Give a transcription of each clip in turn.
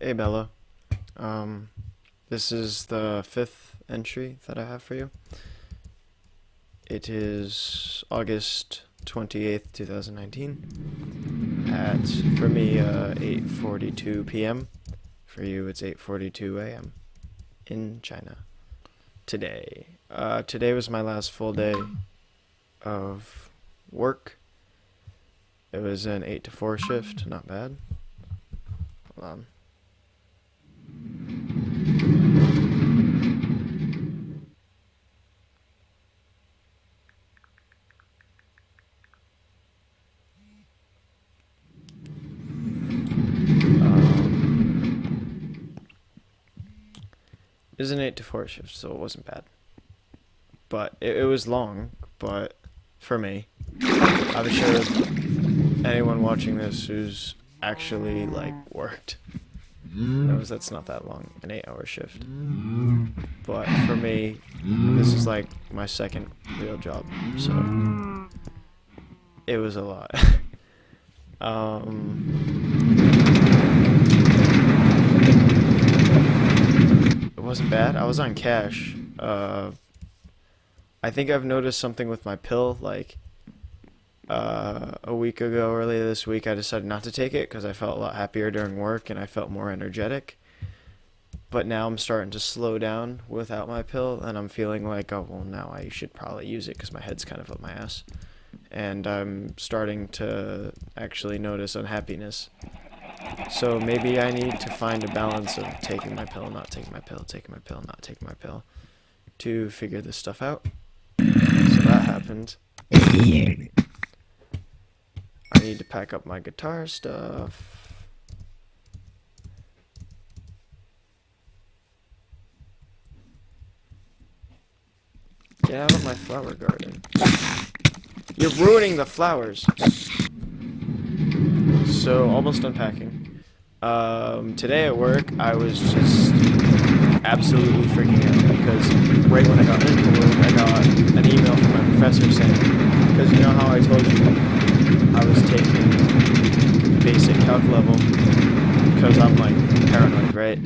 Hey Bella, um, this is the fifth entry that I have for you. It is August 28th, 2019, at, for me, 8:42 p.m. For you, it's 8:42 a.m. in China today. Today was my last full day of work. It was an 8 to 4 shift, not bad. Hold on. It was an 8 to 4 shift, so it wasn't bad. But it was long, but for me, I'm sure anyone watching this who's actually like worked knows that's not that long, an 8 hour shift. But for me, this is like my second real job, so it was a lot. It wasn't bad. I was on cash. I think I've noticed something with my pill. Like a week ago, earlier this week, I decided not to take it because I felt a lot happier during work and I felt more energetic. But now I'm starting to slow down without my pill, and I'm feeling like, oh, well, now I should probably use it because my head's kind of up my ass. And I'm starting to actually notice unhappiness. So maybe I need to find a balance of taking my pill, not taking my pill, taking my pill, not taking my pill to figure this stuff out. So that happened. I need to pack up my guitar stuff. Get out of my flower garden. You're ruining the flowers. So, almost unpacking. Today at work, I was just absolutely freaking out because right when I got into work, I got an email from my professor saying, because you know how I told you I was taking basic calc level because I'm like paranoid, right?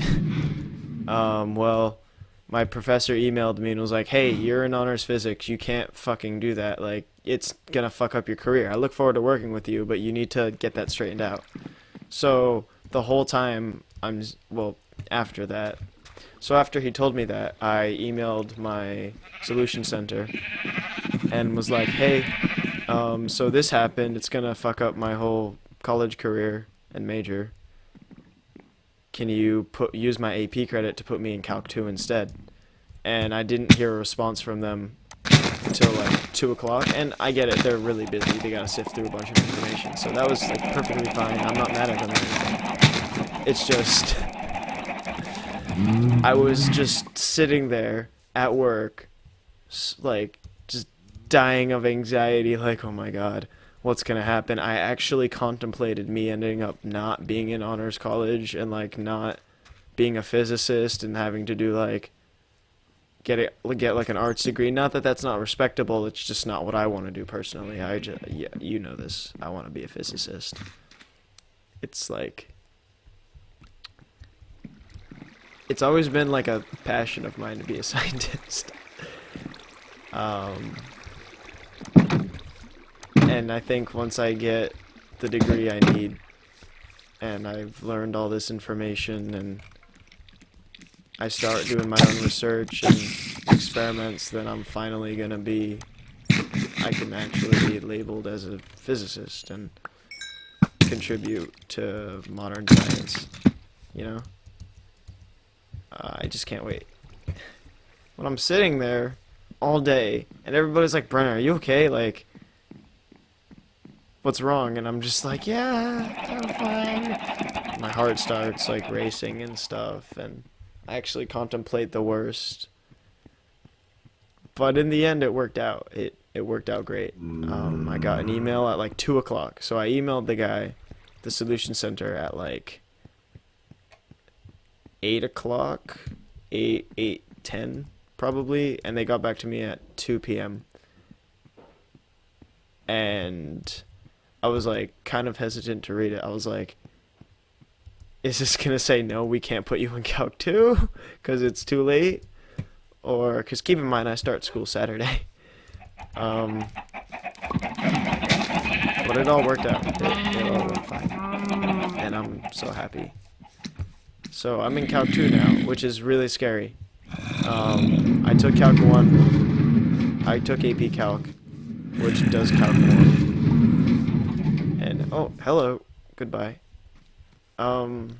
Well, my professor emailed me and was like, "Hey, you're in honors physics. You can't fucking do that. Like, it's gonna fuck up your career. I look forward to working with you, but you need to get that straightened out." So the whole time well, after that. So after he told me that, I emailed my solution center and was like, "Hey, so this happened. It's gonna fuck up my whole college career and major. Can you use my AP credit to put me in Calc 2 instead?" And I didn't hear a response from them until like 2 o'clock. And I get it, they're really busy. They gotta sift through a bunch of information. So that was like perfectly fine. I'm not mad at them or anything. It's just, I was just sitting there at work, like, just dying of anxiety, like, oh my god, what's gonna happen? I actually contemplated me ending up not being in honors college and, like, not being a physicist and having to do, like, get like an arts degree. Not that that's not respectable, it's just not what I want to do personally. Yeah, you know this. I want to be a physicist. It's like, it's always been like a passion of mine to be a scientist. Um, and I think once I get the degree I need and I've learned all this information and I start doing my own research and experiments, then I'm finally gonna be, I can actually be labeled as a physicist and contribute to modern science, you know? I just can't wait. When I'm sitting there all day and everybody's like, "Brenner, are you okay? Like, what's wrong?" And I'm just like, "Yeah, I'm fine." My heart starts like racing and stuff, and I actually contemplate the worst. But in the end, it worked out. It worked out great. I got an email at like 2 o'clock, so I emailed the guy, the solution center, at like 8 o'clock, 8:10 probably, and they got back to me at 2 p.m. And I was like kind of hesitant to read it. I was like, is this gonna say no? We can't put you in Calc 2 because it's too late, or because keep in mind I start school Saturday. Um, but it all worked out. It all went fine, and I'm so happy. So I'm in Calc 2 now, which is really scary. I took Calc 1. I took AP Calc, which does Calc 1. And, oh, hello. Goodbye. And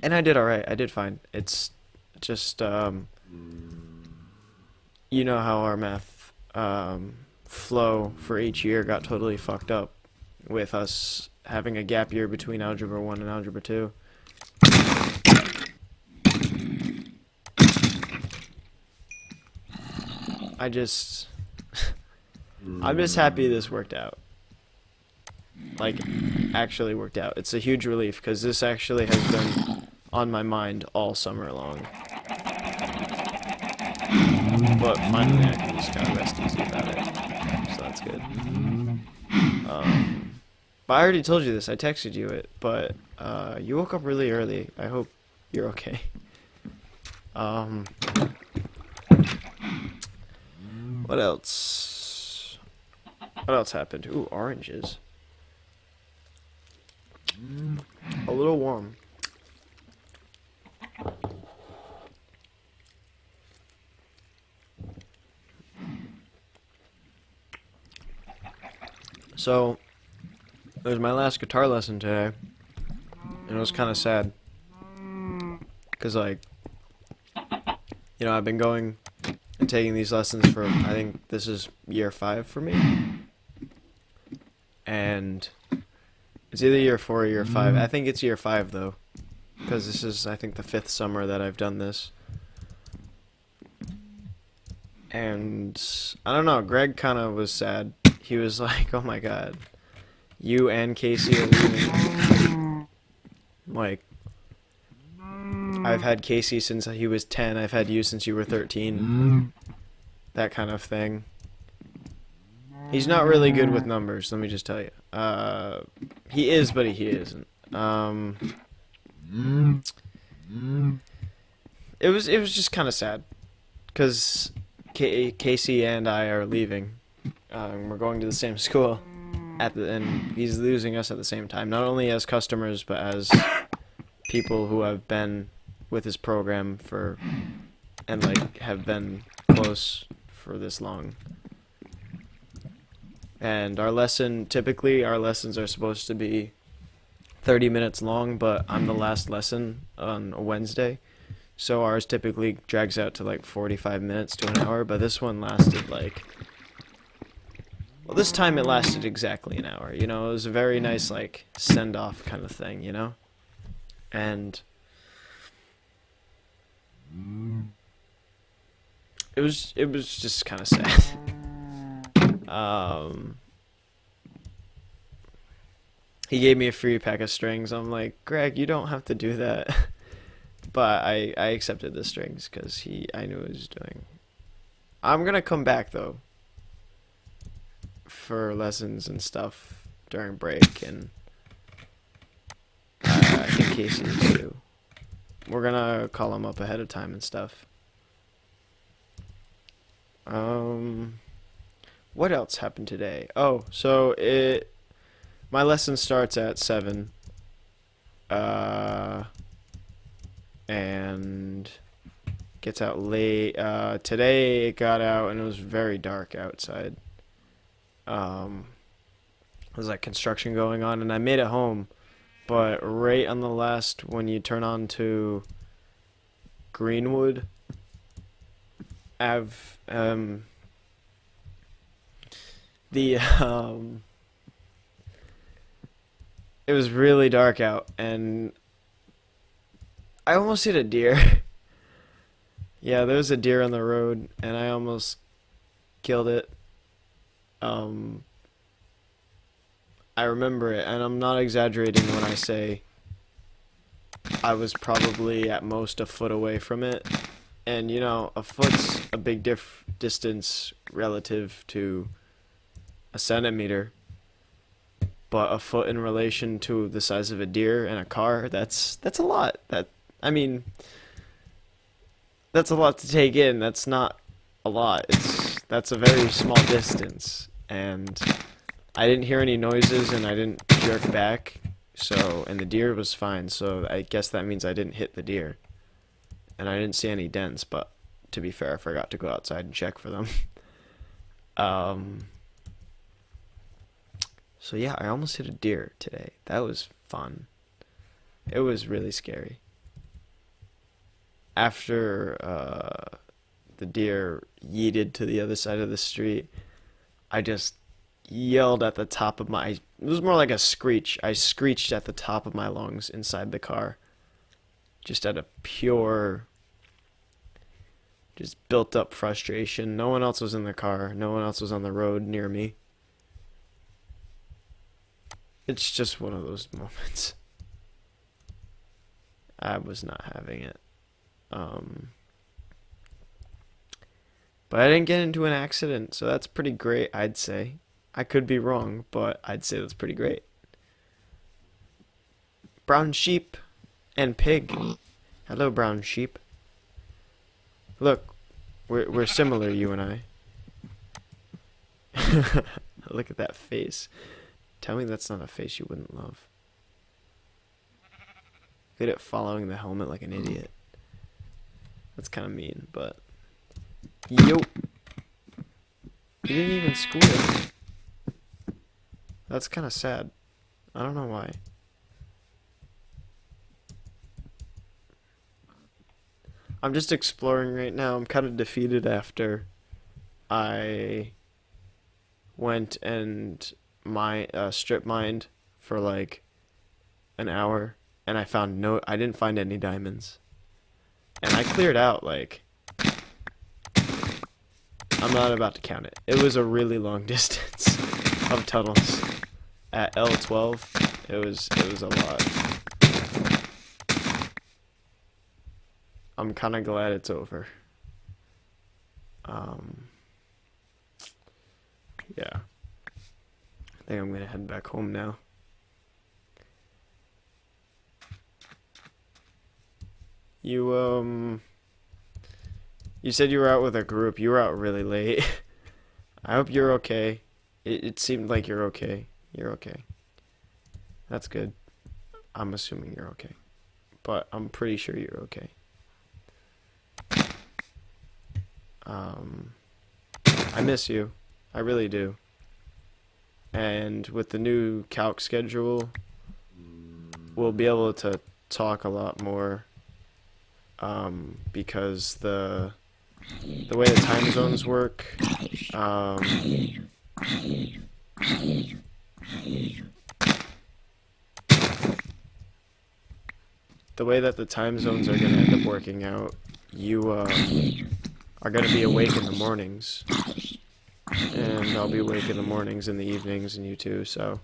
I did alright. I did fine. It's just, you know how our math, flow for each year got totally fucked up with us having a gap year between Algebra 1 and Algebra 2. I'm just happy this worked out. Like, actually worked out. It's a huge relief, because this actually has been on my mind all summer long. But finally I can just kind of rest easy about it. So that's good. But I already told you this, I texted you it, but you woke up really early. I hope you're okay. What else? What else happened? Ooh, oranges. A little warm. So, it was my last guitar lesson today, and it was kind of sad. Because, like, you know, I've been going and taking these lessons for, I think this is year 5 for me. And it's either year 4 or year 5. I think it's year 5, though. Because this is, I think, the 5th summer that I've done this. And, I don't know, Greg kind of was sad. He was like, oh my god, you and Casey are leaving. Like, I've had Casey since he was 10, I've had you since you were 13. That kind of thing. He's not really good with numbers, let me just tell you. He is, but he isn't. It was just kind of sad. Because Casey and I are leaving. We're going to the same school, and he's losing us at the same time. Not only as customers, but as people who have been with his program for, and like have been close for this long. And our lesson, typically our lessons are supposed to be 30 minutes long, but I'm the last lesson on a Wednesday, so ours typically drags out to like 45 minutes to an hour, but this one lasted like, well, this time it lasted exactly an hour, you know. It was a very nice, like, send-off kind of thing, you know? And it was just kind of sad. He gave me a free pack of strings. I'm like, Greg, you don't have to do that. But I accepted the strings because I knew what he was doing. I'm gonna come back, though, for lessons and stuff during break, and I think Casey is too. We're gonna call him up ahead of time and stuff. What else happened today? Oh, so my lesson starts at 7. And gets out late. Today it got out and it was very dark outside. There was like construction going on, and I made it home, but right on the last, when you turn on to Greenwood Ave, it was really dark out, and I almost hit a deer. Yeah, there was a deer on the road, and I almost killed it. I remember it, and I'm not exaggerating when I say I was probably at most a foot away from it. And, you know, a foot's a big distance relative to a centimeter. but a foot in relation to the size of a deer and a car, that's a lot. I mean, that's a lot to take in. That's not a lot. That's a very small distance, and I didn't hear any noises and I didn't jerk back. So, and the deer was fine. So I guess that means I didn't hit the deer, and I didn't see any dents. But to be fair, I forgot to go outside and check for them. Um, so yeah, I almost hit a deer today. That was fun. It was really scary. After the deer yeeted to the other side of the street, I just yelled at the top of my. It was more like a screech. I screeched at the top of my lungs inside the car, just out of pure, just built up frustration. No one else was in the car. No one else was on the road near me. It's just one of those moments. I was not having it. Um, but I didn't get into an accident, so that's pretty great, I'd say. I could be wrong, but I'd say that's pretty great. Brown sheep and pig. Hello, brown sheep. Look, we're similar, you and I. Look at that face. Tell me that's not a face you wouldn't love. Look at it following the helmet like an idiot. That's kind of mean, but... Yo! You didn't even squeal. That's kind of sad. I don't know why. I'm just exploring right now. I'm kind of defeated after I went and strip mined for like an hour, and I didn't find any diamonds. And I cleared out, like, I'm not about to count it. It was a really long distance of tunnels. At L12, it was a lot. I'm kind of glad it's over. Yeah. I think I'm gonna head back home now. You said you were out with a group. You were out really late. I hope you're okay. It seemed like you're okay. You're okay. That's good. I'm assuming you're okay. But I'm pretty sure you're okay. I miss you. I really do. And with the new calc schedule, we'll be able to talk a lot more. Because the way the time zones work, the way that the time zones are going to end up working out, you are going to be awake in the mornings, and I'll be awake in the mornings and the evenings, and you too. So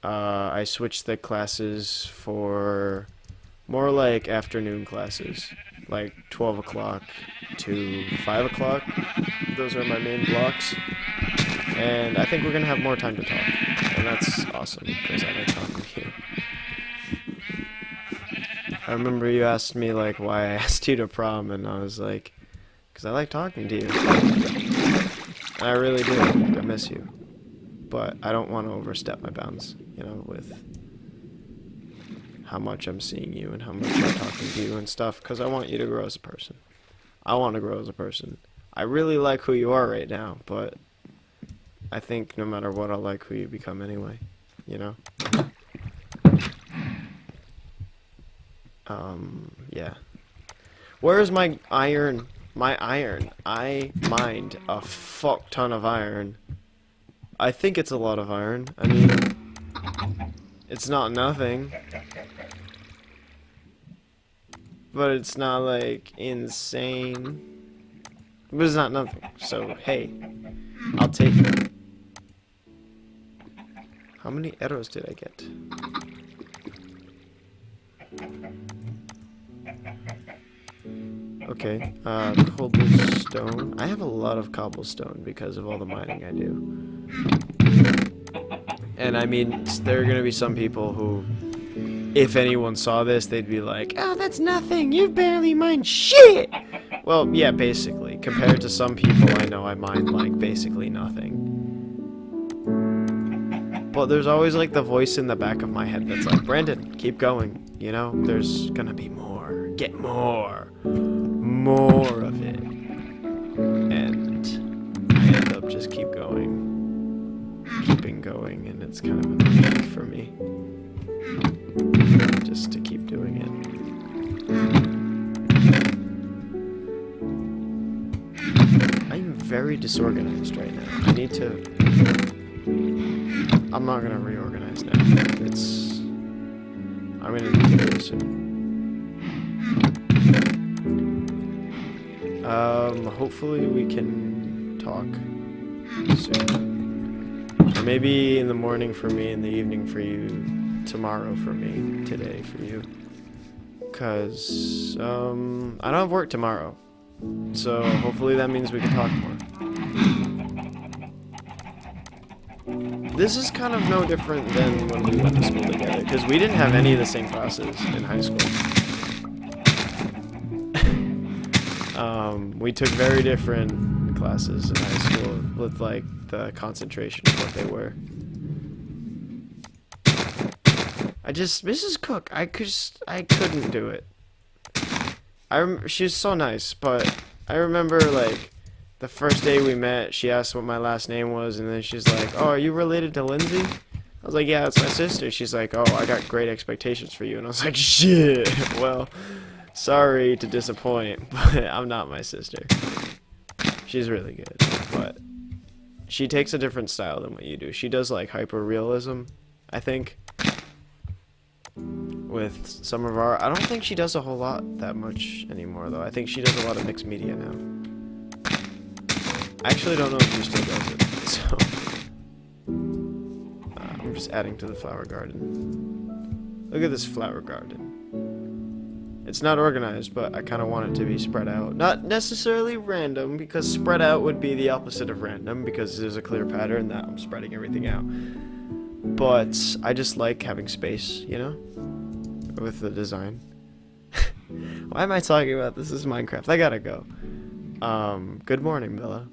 I switched the classes for more like afternoon classes, like 12 o'clock to 5 o'clock. Those are my main blocks. And I think we're going to have more time to talk. And that's awesome, because I like talking with you. I remember you asked me, like, why I asked you to prom, and I was like, because I like talking to you. And I really do. I miss you. But I don't want to overstep my bounds, you know, with how much I'm seeing you and how much I'm talking to you and stuff, because I want you to grow as a person. I want to grow as a person. I really like who you are right now, but I think no matter what, I'll like who you become anyway, you know? Yeah. Where's my iron? My iron. I mined a fuck ton of iron. I think it's a lot of iron. I mean, it's not nothing. But it's not, like, insane. But it's not nothing. So, hey, I'll take it. How many arrows did I get? Okay, cobblestone. I have a lot of cobblestone because of all the mining I do. And I mean, there are gonna be some people who, if anyone saw this, they'd be like, "Oh, that's nothing. You barely mind shit." Well, yeah, basically. Compared to some people I know, I mind like basically nothing. But there's always like the voice in the back of my head that's like, "Brandon, keep going. You know, there's gonna be more. Get more of it." And I end up just keeping going, and it's kind of a relief for me just to keep doing it. I'm very disorganized right now. I need to... I'm not gonna reorganize now. I'm gonna need to do it soon. Hopefully we can talk soon. Or maybe in the morning for me, in the evening for you, tomorrow for me, today for you. Cause, I don't have work tomorrow. So hopefully that means we can talk more. This is kind of no different than when we went to school together, because we didn't have any of the same classes in high school. We took very different classes in high school with like the concentration of what they were. Mrs. Cook, I couldn't do it. She was so nice, but I remember like the first day we met, she asked what my last name was, and then she's like, "Oh, are you related to Lindsay?" I was like, "Yeah, that's my sister." She's like, "Oh, I got great expectations for you," and I was like, "Shit, well, sorry to disappoint, but I'm not my sister." She's really good, but she takes a different style than what you do. She does like hyper realism, I think. With some of our... I don't think she does a whole lot that much anymore, though. I think she does a lot of mixed media now. I actually don't know if she still does it, so... I'm just adding to the flower garden. Look at this flower garden. It's not organized, but I kind of want it to be spread out. Not necessarily random, because spread out would be the opposite of random, because there's a clear pattern that I'm spreading everything out. But I just like having space, you know? With the design. Why am I talking about this? This is Minecraft. I gotta go. Good morning, Bella.